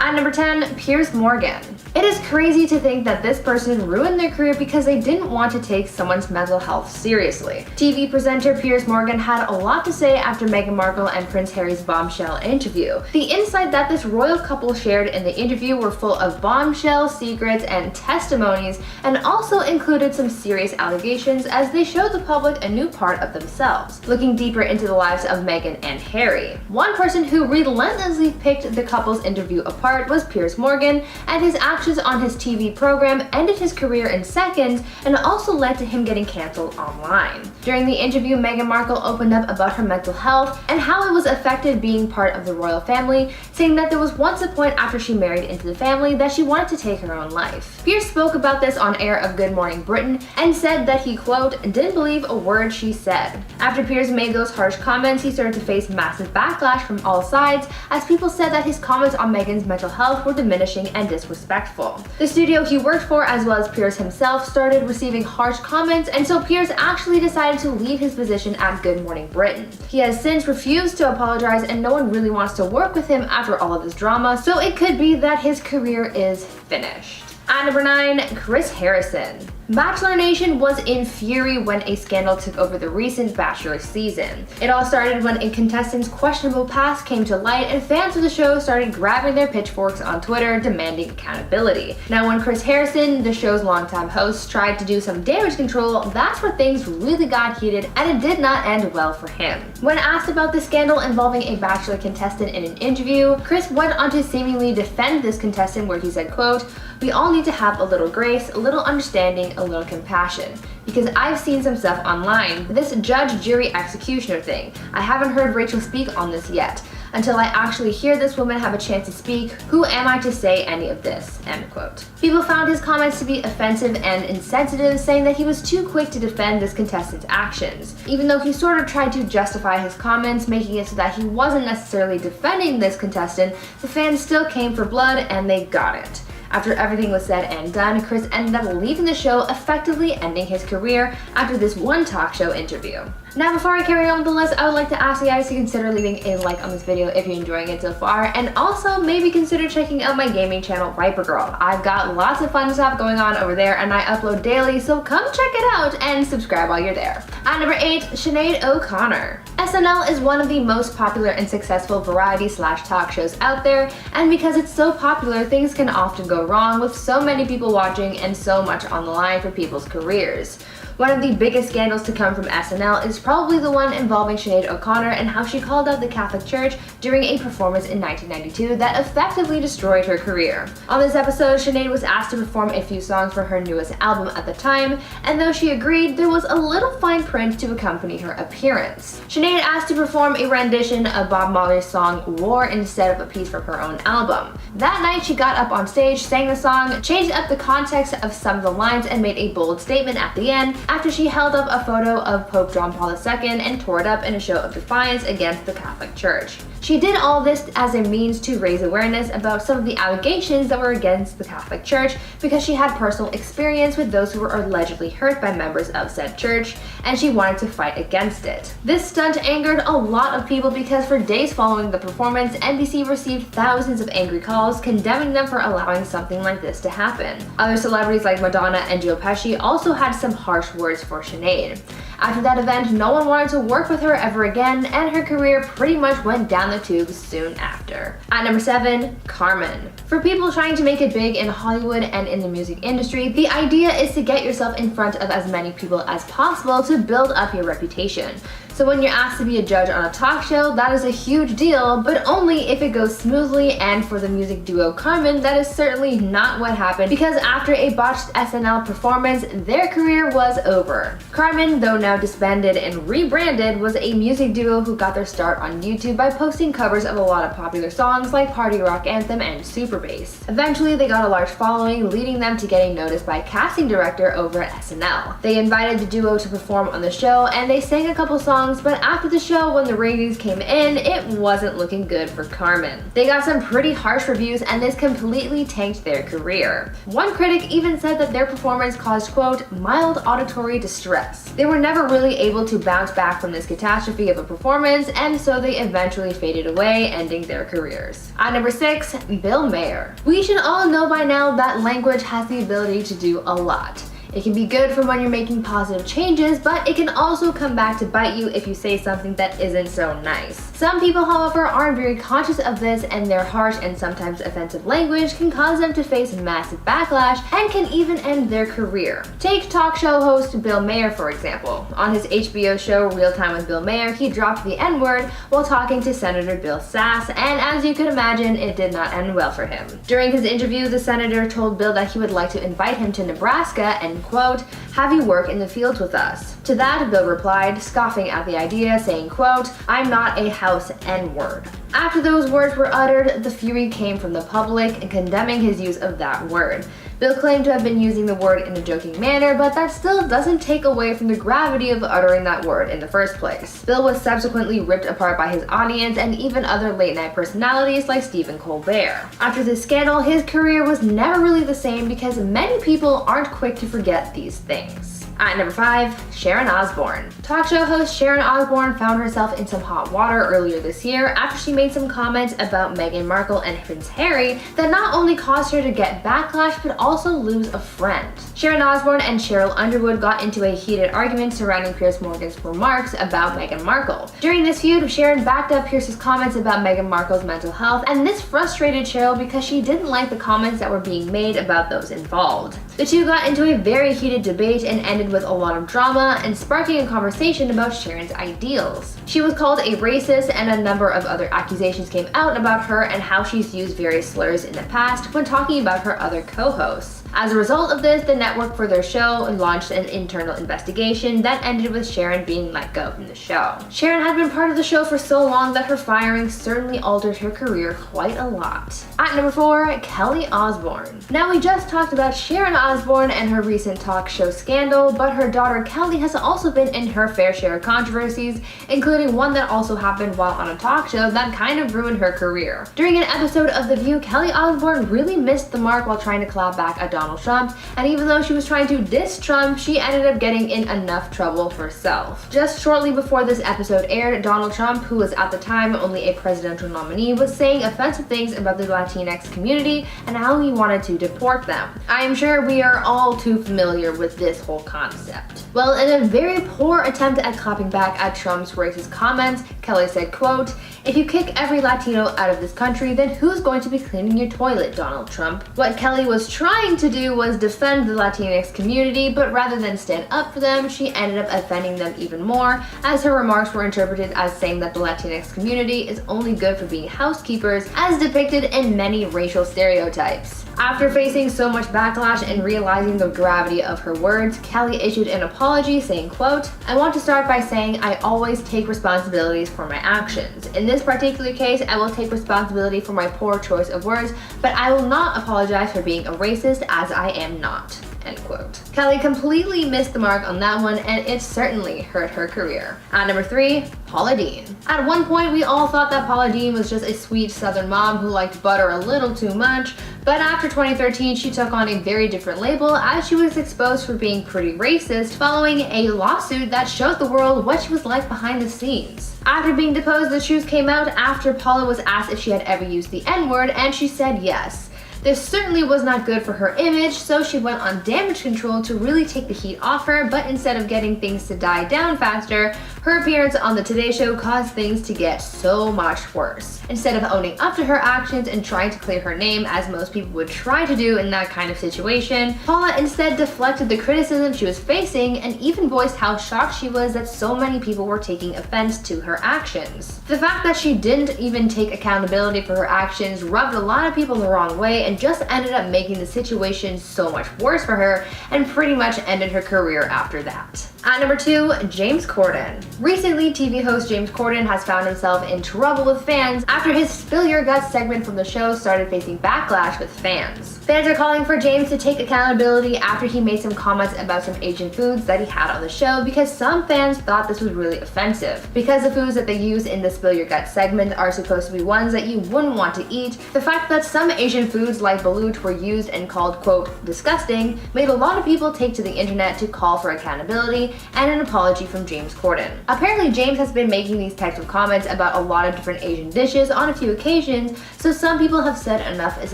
At number 10, Piers Morgan. It is crazy to think that this person ruined their career because they didn't want to take someone's mental health seriously. TV presenter Piers Morgan had a lot to say after Meghan Markle and Prince Harry's bombshell interview. The insight that this royal couple shared in the interview were full of bombshell secrets and testimonies, and also included some serious allegations as they showed the public a new part of themselves, looking deeper into the lives of Meghan and Harry. One person who relentlessly picked the couple's interview apart was Piers Morgan, and his actions on his TV program ended his career in seconds and also led to him getting cancelled online. During the interview, Meghan Markle opened up about her mental health and how it was affected being part of the royal family, saying that there was once a point after she married into the family that she wanted to take her own life. Piers spoke about this on air of Good Morning Britain and said that he, quote, didn't believe a word she said. After Piers made those harsh comments, he started to face massive backlash from all sides as people said that his comments on Meghan's mental health were diminishing and disrespectful. The studio he worked for, as well as Piers himself, started receiving harsh comments, and so Piers actually decided to leave his position at Good Morning Britain. He has since refused to apologize, and no one really wants to work with him after all of this drama, so it could be that his career is finished. At number 9, Chris Harrison. Bachelor Nation was in fury when a scandal took over the recent Bachelor season. It all started when a contestant's questionable past came to light, and fans of the show started grabbing their pitchforks on Twitter demanding accountability. Now, when Chris Harrison, the show's longtime host, tried to do some damage control, that's where things really got heated, and it did not end well for him. When asked about the scandal involving a Bachelor contestant in an interview, Chris went on to seemingly defend this contestant, where he said, quote, "We all need to have a little grace, a little understanding, a little compassion. Because I've seen some stuff online, this judge, jury, executioner thing. I haven't heard Rachel speak on this yet. Until I actually hear this woman have a chance to speak, who am I to say any of this?" End quote. People found his comments to be offensive and insensitive, saying that he was too quick to defend this contestant's actions. Even though he sort of tried to justify his comments, making it so that he wasn't necessarily defending this contestant, the fans still came for blood, and they got it. After everything was said and done, Chris ended up leaving the show, effectively ending his career after this one talk show interview. Now, before I carry on with the list, I would like to ask you guys to consider leaving a like on this video if you're enjoying it so far, and also maybe consider checking out my gaming channel, Viper Girl. I've got lots of fun stuff going on over there, and I upload daily, so come check it out and subscribe while you're there. At number 8, Sinead O'Connor. SNL is one of the most popular and successful variety/talk shows out there, and because it's so popular, things can often go wrong with so many people watching and so much on the line for people's careers. One of the biggest scandals to come from SNL is probably the one involving Sinead O'Connor and how she called out the Catholic Church during a performance in 1992 that effectively destroyed her career. On this episode, Sinead was asked to perform a few songs for her newest album at the time, and though she agreed, there was a little fine print to accompany her appearance. Sinead asked to perform a rendition of Bob Marley's song War instead of a piece from her own album. That night, she got up on stage, sang the song, changed up the context of some of the lines, and made a bold statement at the end, after she held up a photo of Pope John Paul II and tore it up in a show of defiance against the Catholic Church. She did all this as a means to raise awareness about some of the allegations that were against the Catholic Church, because she had personal experience with those who were allegedly hurt by members of said church, and she wanted to fight against it. This stunt angered a lot of people because for days following the performance, NBC received thousands of angry calls condemning them for allowing something like this to happen. Other celebrities like Madonna and Joe Pesci also had some harsh words for Sinead. After that event, no one wanted to work with her ever again, and her career pretty much went down the tubes soon after. At number 7, Karmin. For people trying to make it big in Hollywood and in the music industry, the idea is to get yourself in front of as many people as possible to build up your reputation. So when you're asked to be a judge on a talk show, that is a huge deal, but only if it goes smoothly, and for the music duo Karmin, that is certainly not what happened, because after a botched SNL performance, their career was over. Karmin, though now disbanded and rebranded, was a music duo who got their start on YouTube by posting covers of a lot of popular songs like Party Rock Anthem and Super Bass. Eventually, they got a large following, leading them to getting noticed by a casting director over at SNL. They invited the duo to perform on the show, and they sang a couple songs songs, but after the show, when the ratings came in, it wasn't looking good for Karmin. They got some pretty harsh reviews, and this completely tanked their career. One critic even said that their performance caused, quote, mild auditory distress. They were never really able to bounce back from this catastrophe of a performance, and so they eventually faded away, ending their careers. At number 6, Bill Maher. We should all know by now that language has the ability to do a lot. It can be good for when you're making positive changes, but it can also come back to bite you if you say something that isn't so nice. Some people, however, aren't very conscious of this, and their harsh and sometimes offensive language can cause them to face massive backlash and can even end their career. Take talk show host Bill Maher, for example. On his HBO show Real Time with Bill Maher, he dropped the N-word while talking to Senator Bill Sass, and as you could imagine, it did not end well for him. During his interview, the senator told Bill that he would like to invite him to Nebraska and, quote, have you work in the fields with us. To that, Bill replied, scoffing at the idea, saying, quote, I'm not a house N-word. After those words were uttered, the fury came from the public condemning his use of that word. Bill claimed to have been using the word in a joking manner, but that still doesn't take away from the gravity of uttering that word in the first place. Bill was subsequently ripped apart by his audience and even other late-night personalities like Stephen Colbert. After this scandal, his career was never really the same because many people aren't quick to forget these things. At number 5, Sharon Osbourne. Talk show host Sharon Osbourne found herself in some hot water earlier this year after she made some comments about Meghan Markle and Prince Harry that not only caused her to get backlash but also lose a friend. Sharon Osbourne and Cheryl Underwood got into a heated argument surrounding Piers Morgan's remarks about Meghan Markle. During this feud, Sharon backed up Piers's comments about Meghan Markle's mental health, and this frustrated Cheryl because she didn't like the comments that were being made about those involved. The two got into a very heated debate and ended with a lot of drama and sparking a conversation about Sharon's ideals. She was called a racist, and a number of other accusations came out about her and how she's used various slurs in the past when talking about her other co-hosts. As a result of this, the network for their show launched an internal investigation that ended with Sharon being let go from the show. Sharon had been part of the show for so long that her firing certainly altered her career quite a lot. At number 4, Kelly Osbourne. Now, we just talked about Sharon Osbourne and her recent talk show scandal, but her daughter Kelly has also been in her fair share of controversies, including one that also happened while on a talk show that kind of ruined her career. During an episode of The View, Kelly Osbourne really missed the mark while trying to clap back at Donald Trump, and even though she was trying to diss Trump, she ended up getting in enough trouble herself. Just shortly before this episode aired, Donald Trump, who was at the time only a presidential nominee, was saying offensive things about the Latinx community and how he wanted to deport them. I am sure we are all too familiar with this whole concept. Well, in a very poor attempt at clapping back at Trump's racist comments, Kelly said, quote, if you kick every Latino out of this country, then who's going to be cleaning your toilet, Donald Trump? What Kelly was trying to do was defend the Latinx community, but rather than stand up for them, she ended up offending them even more, as her remarks were interpreted as saying that the Latinx community is only good for being housekeepers, as depicted in many racial stereotypes. After facing so much backlash and realizing the gravity of her words, Kelly issued an apology saying, quote, I want to start by saying I always take responsibilities for my actions. In this particular case, I will take responsibility for my poor choice of words, but I will not apologize for being a racist, as I am not. End quote. Kelly completely missed the mark on that one, and it certainly hurt her career. At number 3, Paula Deen. At one point, we all thought that Paula Deen was just a sweet southern mom who liked butter a little too much, but after 2013, she took on a very different label as she was exposed for being pretty racist following a lawsuit that showed the world what she was like behind the scenes. After being deposed, the truth came out after Paula was asked if she had ever used the N-word, and she said yes. This certainly was not good for her image, so she went on damage control to really take the heat off her, but instead of getting things to die down faster, her appearance on the Today Show caused things to get so much worse. Instead of owning up to her actions and trying to clear her name, as most people would try to do in that kind of situation, Paula instead deflected the criticism she was facing and even voiced how shocked she was that so many people were taking offense to her actions. The fact that she didn't even take accountability for her actions rubbed a lot of people the wrong way and just ended up making the situation so much worse for her and pretty much ended her career after that. At number 2, James Corden. Recently, TV host James Corden has found himself in trouble with fans after his Spill Your Guts segment from the show started facing backlash with fans. Fans are calling for James to take accountability after he made some comments about some Asian foods that he had on the show because some fans thought this was really offensive. Because the foods that they use in the Spill Your Guts segment are supposed to be ones that you wouldn't want to eat, the fact that some Asian foods like balut were used and called, quote, disgusting, made a lot of people take to the internet to call for accountability and an apology from James Corden. Apparently, James has been making these types of comments about a lot of different Asian dishes on a few occasions, so some people have said enough is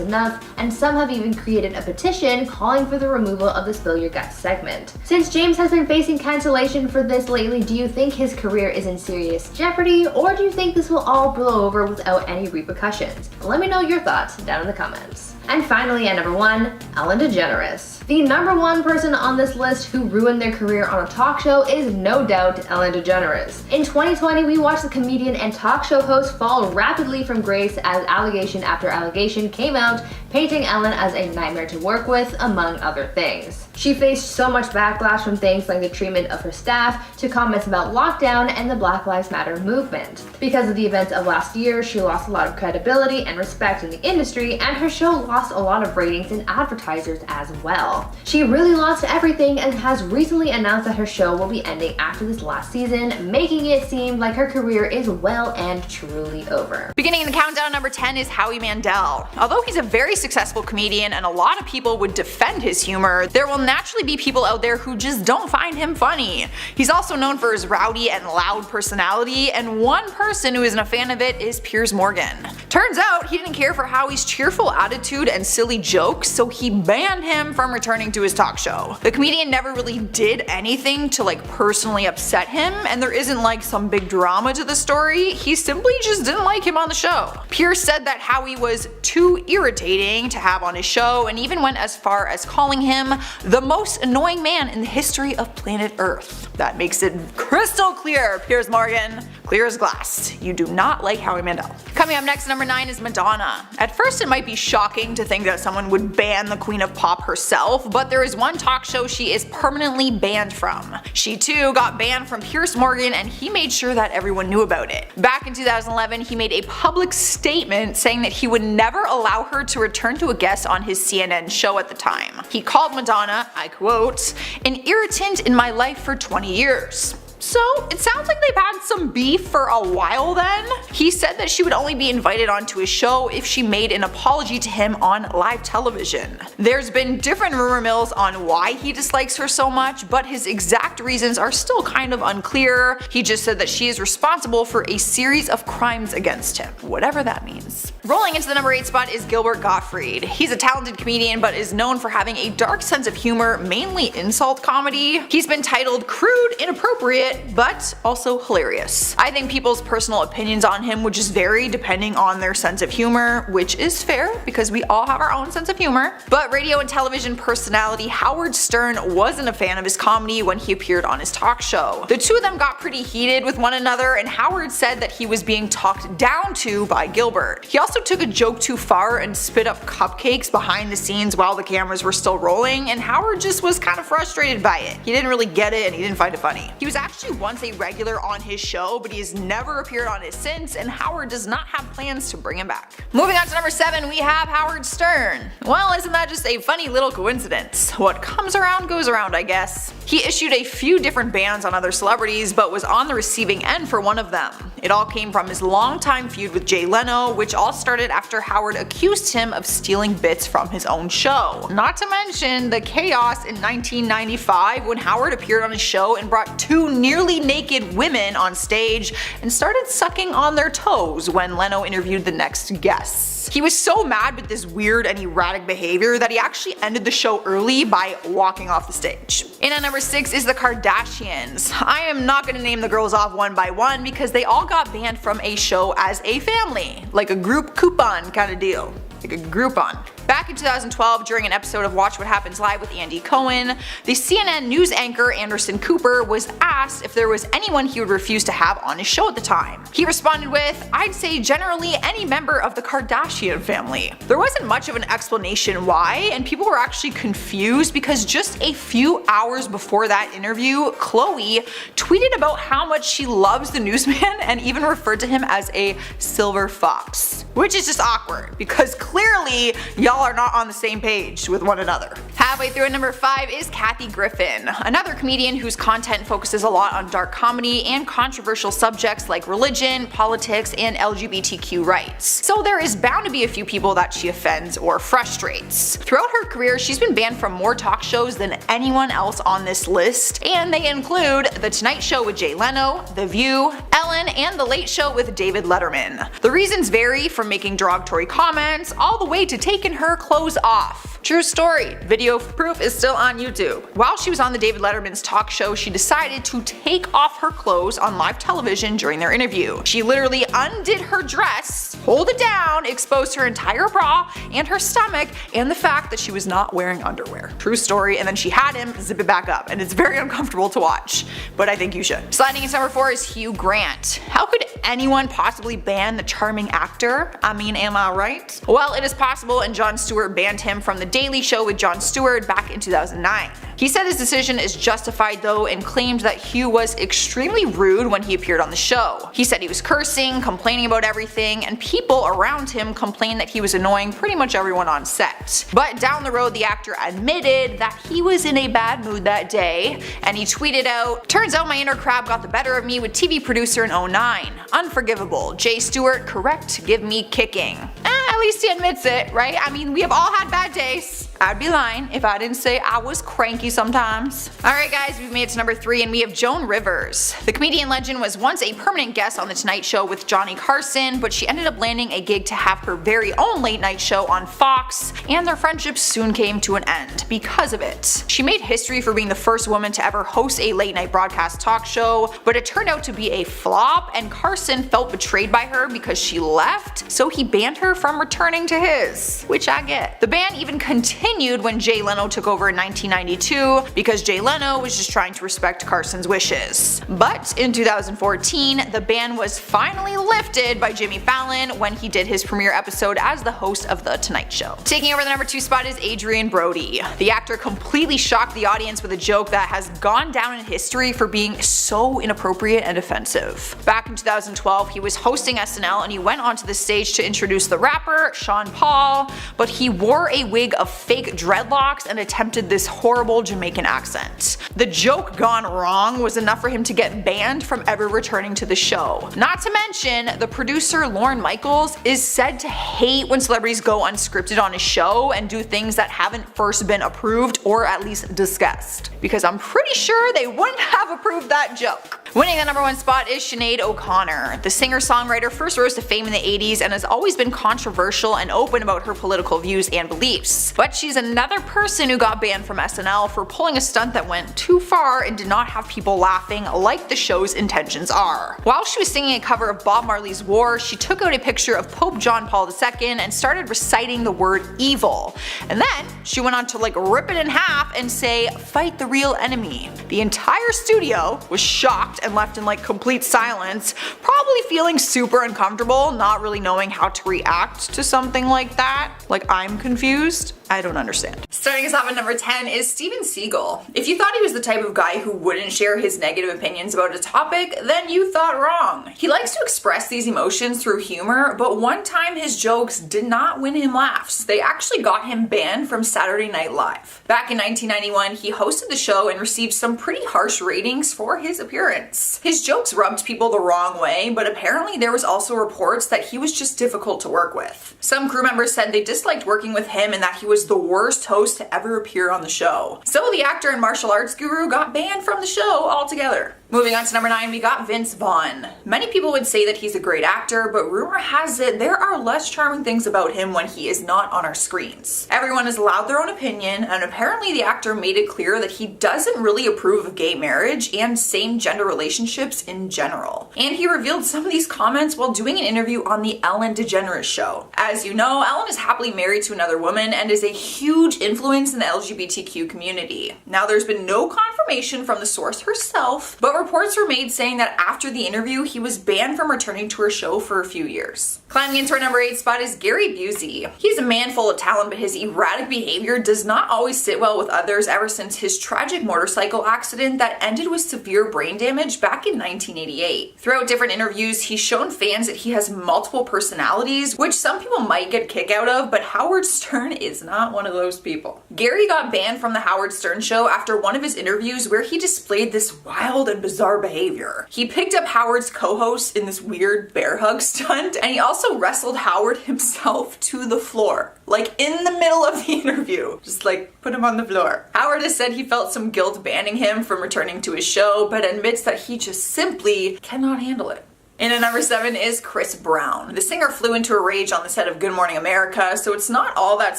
enough, and some have even created a petition calling for the removal of the Spill Your Guts segment. Since James has been facing cancellation for this lately, do you think his career is in serious jeopardy, or do you think this will all blow over without any repercussions? Let me know your thoughts down in the comments. And finally, at number 1, Ellen DeGeneres. The number 1 person on this list who ruined their career on a talk show is no doubt Ellen DeGeneres. In 2020, we watched the comedian and talk show host fall rapidly from grace as allegation after allegation came out, painting Ellen as a nightmare to work with, among other things. She faced so much backlash from things like the treatment of her staff to comments about lockdown and the Black Lives Matter movement. Because of the events of last year, she lost a lot of credibility and respect in the industry, and her show lost a lot of ratings and advertisers as well. She really lost everything and has recently announced that her show will be ending after this last season, making it seem like her career is well and truly over. Beginning the countdown, number 10 is Howie Mandel. Although he's a very successful comedian and a lot of people would defend his humor, there will naturally be people out there who just don't find him funny. He's also known for his rowdy and loud personality, and one person who isn't a fan of it is Piers Morgan. Turns out he didn't care for Howie's cheerful attitude and silly jokes, so he banned him from returning to his talk show. The comedian never really did anything to personally upset him, and there isn't some big drama to the story. He simply just didn't like him on the show. Piers said that Howie was too irritating to have on his show, and even went as far as calling him the most annoying man in the history of planet Earth. That makes it crystal clear, Piers Morgan. Clear as glass. You do not like Howie Mandel. Coming up next, number 9 is Madonna. At first it might be shocking to think that someone would ban the Queen of Pop herself, but there is one talk show she is permanently banned from. She too got banned from Piers Morgan, and he made sure that everyone knew about it. Back in 2011, he made a public statement saying that he would never allow her to return to a guest on his CNN show at the time. He called Madonna, I quote, an irritant in my life for 20 years. So it sounds like they've had some beef for a while then. He said that she would only be invited onto his show if she made an apology to him on live television. There's been different rumor mills on why he dislikes her so much, but his exact reasons are still kind of unclear. He just said that she is responsible for a series of crimes against him, whatever that means. Rolling into the number 8 spot is Gilbert Gottfried. He's a talented comedian but is known for having a dark sense of humor, mainly insult comedy. He's been titled crude, inappropriate, but also hilarious. I think people's personal opinions on him would just vary depending on their sense of humor, which is fair because we all have our own sense of humor. But radio and television personality Howard Stern wasn't a fan of his comedy when he appeared on his talk show. The two of them got pretty heated with one another, and Howard said that he was being talked down to by Gilbert. He also took a joke too far and spit up cupcakes behind the scenes while the cameras were still rolling, and Howard just was kind of frustrated by it. He didn't really get it and he didn't find it funny. He was actually once a regular on his show, but he has never appeared on it since, and Howard does not have plans to bring him back. Moving on to number 7, we have Howard Stern. Well, isn't that just a funny little coincidence? What comes around goes around, I guess. He issued a few different bans on other celebrities, but was on the receiving end for one of them. It all came from his longtime feud with Jay Leno, which all started after Howard accused him of stealing bits from his own show. Not to mention the chaos in 1995 when Howard appeared on his show and brought 2 nearly naked women on stage and started sucking on their toes when Leno interviewed the next guests. He was so mad with this weird and erratic behavior that he actually ended the show early by walking off the stage. In at number 6 is the Kardashians. I am not going to name the girls off one by one because they all got banned from a show as a family, like a group coupon kind of deal. Like a Groupon. Back Back in 2012, during an episode of Watch What Happens Live with Andy Cohen, the CNN news anchor Anderson Cooper was asked if there was anyone he would refuse to have on his show at the time. He responded with, "I'd say generally any member of the Kardashian family." There wasn't much of an explanation why, and people were actually confused because just a few hours before that interview, Khloe tweeted about how much she loves the newsman and even referred to him as a silver fox. Which is just awkward, because clearly y'all are not on the same page with one another. Halfway through at number 5 is Kathy Griffin, another comedian whose content focuses a lot on dark comedy and controversial subjects like religion, politics, and LGBTQ rights. So there is bound to be a few people that she offends or frustrates. Throughout her career, she's been banned from more talk shows than anyone else on this list, and they include The Tonight Show with Jay Leno, The View, Ellen, and The Late Show with David Letterman. The reasons vary from making derogatory comments all the way to taking her clothes off. True story, video proof is still on YouTube. While she was on the David Letterman's talk show, she decided to take off her clothes on live television during their interview. She literally undid her dress, pulled it down, exposed her entire bra and her stomach, and the fact that she was not wearing underwear. True story, and then she had him zip it back up, and it's very uncomfortable to watch, but I think you should. Sliding into number 4 is Hugh Grant. How could anyone possibly ban the charming actor? I mean, am I right? Well, it is possible, and Jon Stewart banned him from The Daily Show with Jon Stewart back in 2009. He said his decision is justified though, and claimed that Hugh was extremely rude when he appeared on the show. He said he was cursing, complaining about everything, and people around him complained that he was annoying pretty much everyone on set. But down the road, the actor admitted that he was in a bad mood that day, and he tweeted out, "Turns out my inner crab got the better of me with TV producer in 09. Unforgivable. Jay Stewart, correct, give me kicking." At least he admits it, right? I mean, we have all had bad days. I'd be lying if I didn't say I was cranky sometimes. Alright guys, we've made it to number 3 and we have Joan Rivers. The comedian legend was once a permanent guest on The Tonight Show with Johnny Carson, but she ended up landing a gig to have her very own late night show on Fox, and their friendship soon came to an end because of it. She made history for being the first woman to ever host a late night broadcast talk show, but it turned out to be a flop, and Carson felt betrayed by her because she left, so he banned her from returning to his, which I get. The ban even continued when Jay Leno took over in 1992 because Jay Leno was just trying to respect Carson's wishes. But in 2014, the ban was finally lifted by Jimmy Fallon when he did his premiere episode as the host of The Tonight Show. Taking over the number 2 spot is Adrian Brody. The actor completely shocked the audience with a joke that has gone down in history for being so inappropriate and offensive. Back in 2012, he was hosting SNL and he went onto the stage to introduce the rapper Sean Paul, but he wore a wig of fake dreadlocks and attempted this horrible Jamaican accent. The joke gone wrong was enough for him to get banned from ever returning to the show. Not to mention, the producer Lorne Michaels is said to hate when celebrities go unscripted on his show and do things that haven't first been approved or at least discussed, because I'm pretty sure they wouldn't have approved that joke. Winning the number 1 spot is Sinead O'Connor. The singer-songwriter first rose to fame in the 80s and has always been controversial and open about her political views and beliefs. But she's another person who got banned from SNL for pulling a stunt that went too far and did not have people laughing like the show's intentions are. While she was singing a cover of Bob Marley's War, she took out a picture of Pope John Paul II and started reciting the word evil. And then she went on to rip it in half and say, "Fight the real enemy." The entire studio was shocked and left in complete silence, probably feeling super uncomfortable, not really knowing how to react to something like that. I'm confused. I don't understand. Starting us off at number 10 is Steven Seagal. If you thought he was the type of guy who wouldn't share his negative opinions about a topic, then you thought wrong. He likes to express these emotions through humor, but one time his jokes did not win him laughs. They actually got him banned from Saturday Night Live. Back in 1991, he hosted the show and received some pretty harsh ratings for his appearance. His jokes rubbed people the wrong way, but apparently there was also reports that he was just difficult to work with. Some crew members said they disliked working with him and that he was the worst host to ever appear on the show. So the actor and martial arts guru got banned from the show altogether. Moving on to number 9, we got Vince Vaughn. Many people would say that he's a great actor, but rumor has it there are less charming things about him when he is not on our screens. Everyone is allowed their own opinion, and apparently the actor made it clear that he doesn't really approve of gay marriage and same-gender relationships in general. And he revealed some of these comments while doing an interview on the Ellen DeGeneres show. As you know, Ellen is happily married to another woman and is a huge influence in the LGBTQ community. Now, there's been no confirmation from the source herself, but reports were made saying that after the interview, he was banned from returning to her show for a few years. Climbing into our number 8 spot is Gary Busey. He's a man full of talent, but his erratic behavior does not always sit well with others ever since his tragic motorcycle accident that ended with severe brain damage back in 1988. Throughout different interviews, he's shown fans that he has multiple personalities, which some people might get a kick out of, but Howard Stern is not one of those people. Gary got banned from the Howard Stern show after one of his interviews where he displayed this wild and bizarre behavior. He picked up Howard's co-host in this weird bear hug stunt, and he also wrestled Howard himself to the floor. Like in the middle of the interview. Just like put him on the floor. Howard has said he felt some guilt banning him from returning to his show, but admits that he just simply cannot handle it. And at number 7 is Chris Brown. The singer flew into a rage on the set of Good Morning America, so it's not all that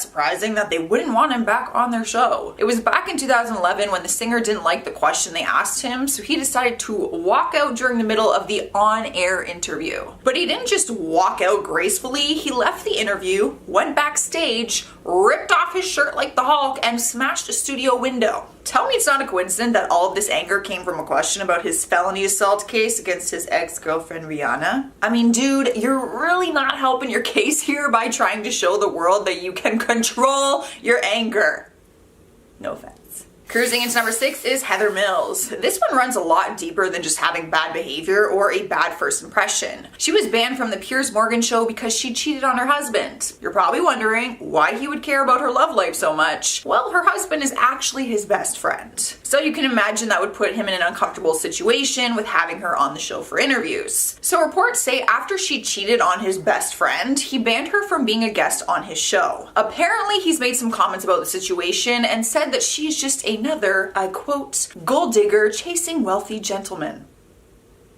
surprising that they wouldn't want him back on their show. It was back in 2011 when the singer didn't like the question they asked him, so he decided to walk out during the middle of the on-air interview. But he didn't just walk out gracefully, he left the interview, went backstage, ripped off his shirt like the Hulk, and smashed a studio window. Tell me it's not a coincidence that all of this anger came from a question about his felony assault case against his ex-girlfriend Rihanna. I mean, dude, you're really not helping your case here by trying to show the world that you can control your anger. No offense. Cruising into number 6 is Heather Mills. This one runs a lot deeper than just having bad behavior or a bad first impression. She was banned from the Piers Morgan show because she cheated on her husband. You're probably wondering why he would care about her love life so much. Well, her husband is actually his best friend. So you can imagine that would put him in an uncomfortable situation with having her on the show for interviews. So reports say after she cheated on his best friend, he banned her from being a guest on his show. Apparently, he's made some comments about the situation and said that she's just another, I quote, gold digger chasing wealthy gentlemen.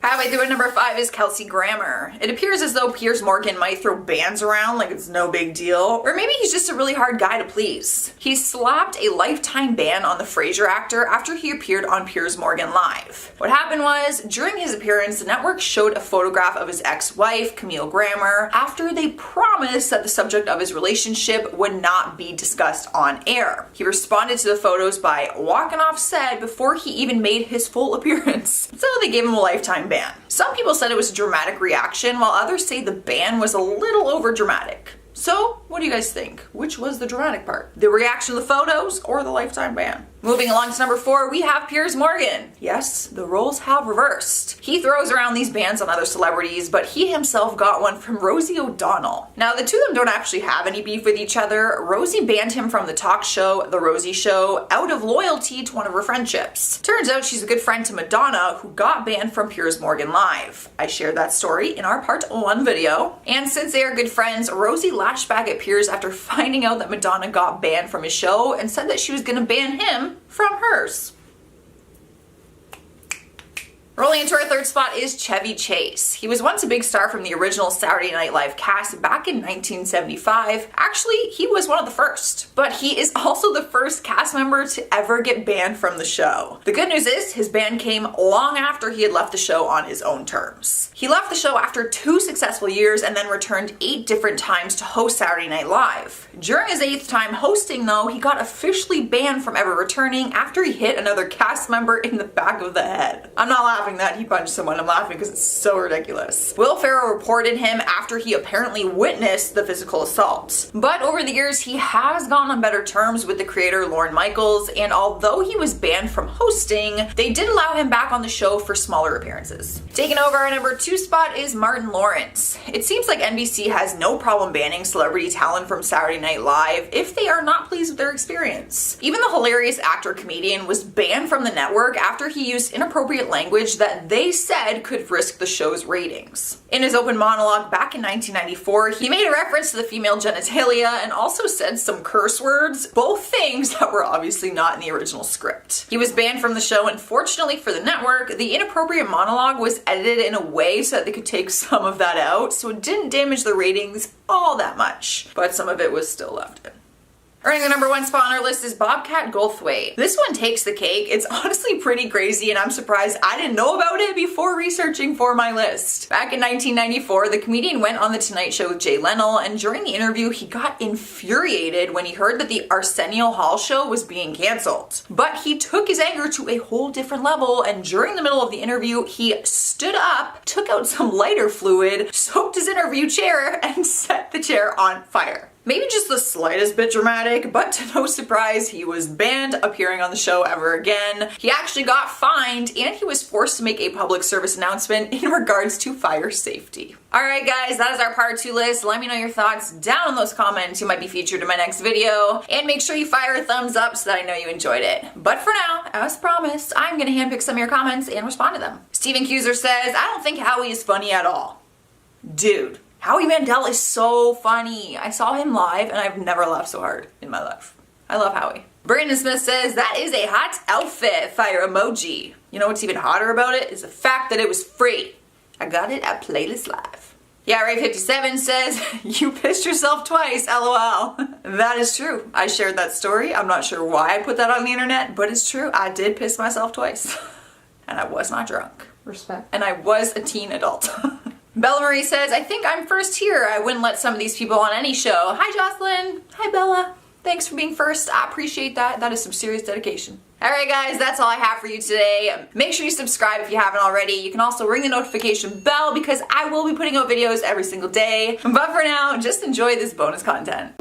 Halfway through at number 5 is Kelsey Grammer. It appears as though Piers Morgan might throw bans around like it's no big deal, or maybe he's just a really hard guy to please. He slapped a lifetime ban on the Frasier actor after he appeared on Piers Morgan Live. What happened was, during his appearance, the network showed a photograph of his ex-wife, Camille Grammer, after they promised that the subject of his relationship would not be discussed on air. He responded to the photos by walking off set before he even made his full appearance. So they gave him a lifetime ban. Some people said it was a dramatic reaction, while others say the ban was a little over dramatic. So, what do you guys think? Which was the dramatic part? The reaction to the photos or the lifetime ban? Moving along to number 4, we have Piers Morgan. Yes, the roles have reversed. He throws around these bans on other celebrities, but he himself got one from Rosie O'Donnell. Now, the two of them don't actually have any beef with each other. Rosie banned him from the talk show, The Rosie Show, out of loyalty to one of her friendships. Turns out she's a good friend to Madonna, who got banned from Piers Morgan Live. I shared that story in our part 1 video. And since they are good friends, Rosie lashed back at Piers after finding out that Madonna got banned from his show and said that she was gonna ban him from hers. Rolling into our 3rd spot is Chevy Chase. He was once a big star from the original Saturday Night Live cast back in 1975. Actually, he was one of the first. But he is also the first cast member to ever get banned from the show. The good news is, his ban came long after he had left the show on his own terms. He left the show after 2 successful years and then returned 8 different times to host Saturday Night Live. During his 8th time hosting, though, he got officially banned from ever returning after he hit another cast member in the back of the head. I'm not laughing that he punched someone. I'm laughing because it's so ridiculous. Will Ferrell reported him after he apparently witnessed the physical assault. But over the years, he has gone on better terms with the creator Lorne Michaels, and although he was banned from hosting, they did allow him back on the show for smaller appearances. Taking over our number 2 spot is Martin Lawrence. It seems like NBC has no problem banning celebrity talent from Saturday Night Live if they are not pleased with their experience. Even the hilarious actor-comedian was banned from the network after he used inappropriate language that they said could risk the show's ratings. In his open monologue back in 1994, he made a reference to the female genitalia and also said some curse curse words, both things that were obviously not in the original script. He was banned from the show, and fortunately for the network, the inappropriate monologue was edited in a way so that they could take some of that out, so it didn't damage the ratings all that much, but some of it was still left in. Earning the #1 spot on our list is Bobcat Goldthwait. This one takes the cake. It's honestly pretty crazy, and I'm surprised I didn't know about it before researching for my list. Back in 1994, the comedian went on The Tonight Show with Jay Leno, and during the interview, he got infuriated when he heard that the Arsenio Hall show was being canceled. But he took his anger to a whole different level, and during the middle of the interview, he stood up, took out some lighter fluid, soaked his interview chair, and set the chair on fire. Maybe just the slightest bit dramatic, but to no surprise, he was banned appearing on the show ever again. He actually got fined, and he was forced to make a public service announcement in regards to fire safety. Alright guys, that is our part 2 list. Let me know your thoughts down in those comments. You might be featured in my next video. And make sure you fire a thumbs up so that I know you enjoyed it. But for now, as promised, I'm gonna handpick some of your comments and respond to them. Steven Cuser says, I don't think Howie is funny at all. Dude. Howie Mandel is so funny. I saw him live and I've never laughed so hard in my life. I love Howie. Brandon Smith says, that is a hot outfit, fire emoji. You know what's even hotter about it is the fact that it was free. I got it at Playlist Live. Yeah, Ray57 says, you pissed yourself twice, LOL. That is true. I shared that story. I'm not sure why I put that on the internet, but it's true. I did piss myself twice. And I was not drunk. Respect. And I was a teen adult. Bella Marie says, I think I'm first here. I wouldn't let some of these people on any show. Hi Jocelyn. Hi Bella. Thanks for being first. I appreciate that. That is some serious dedication. Alright guys, that's all I have for you today. Make sure you subscribe if you haven't already. You can also ring the notification bell because I will be putting out videos every single day. But for now, just enjoy this bonus content.